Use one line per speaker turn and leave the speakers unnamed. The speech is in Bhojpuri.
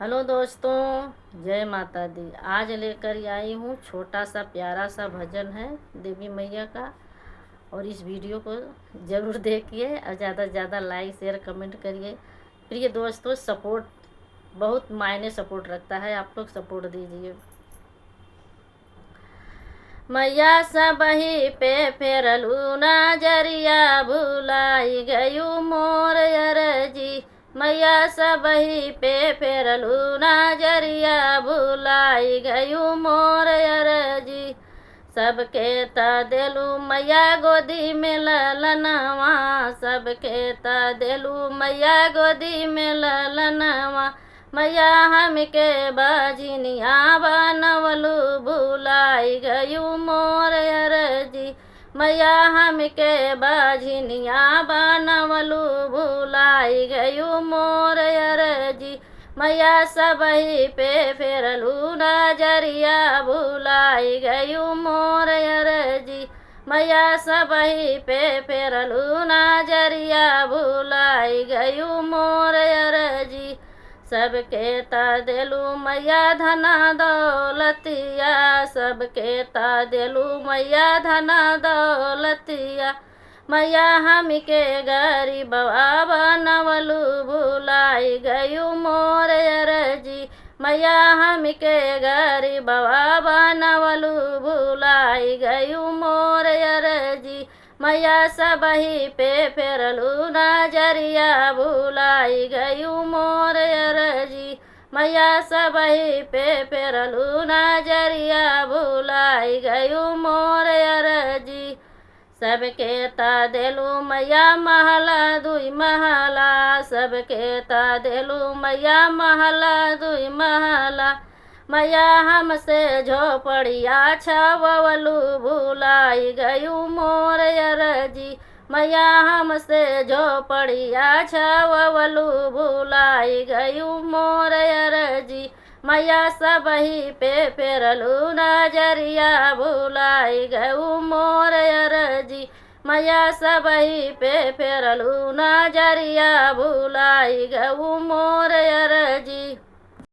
हेलो दोस्तों, जय माता दी। आज लेकर आई हूँ छोटा सा प्यारा सा भजन है देवी मैया का। और इस वीडियो को ज़रूर देखिए और ज़्यादा से ज़्यादा लाइक शेयर कमेंट करिए। प्रिय दोस्तों, सपोर्ट बहुत मायने सपोर्ट रखता है, आप लोग सपोर्ट दीजिए। मैया सबही पे फेरलू नजरिया, भुलाई गयू मोर अरजी। मैया सबही पे फेरलू नजरिया, भुलाई गयू मोर अरजी। सबके त देलू मैया गोदी में ललनवा, सबके त देलू मैया गोदी में ललनवा। मैया हमके बाजिनिया बनवलू, भुलाई गयू मोर अरजी। मैया हमके बाजिनिया बनवलू, भुलाई गयू मोर अरजी। मैया सबही पे फेरलू नजरिया, भुलाई गयू मोर अरजी। मैया सबही पे फेरलू नजरिया, भुलाई गयू मोर अरजी। सबके ता देलू मैया धना दौलतिया, सबके ता देलू मैया धना दौलतिया। मैया हमके गरीबवा बनवलू, भुलाई गयू मोर अरजी। मैया हमके गरीबवा बनवलू, भुलाई गयू मोर अरजी। मैया सबही पे फेरलू नजरिया, भुलाई गयू मोर अरजी। मैया सबही पे फेरलू नजरिया, भुलाई गयू मोर अरजी। सबके ता देलू मैया महला दुई महला, सबके ता देलू मैया महला दुई महला। मैया हमसे झोपड़िया छवलू, भुलाई गयू मोर अरजी। मैया हमसे झोपड़िया छवलू, भुलाई गयू मोर अरजी। मैया सबही पे फेरलू नजरिया, भुलाई गयू मोर अरजी। मैया सबही पे फेरलू नजरिया, भुलाई गयू मोर अरजी।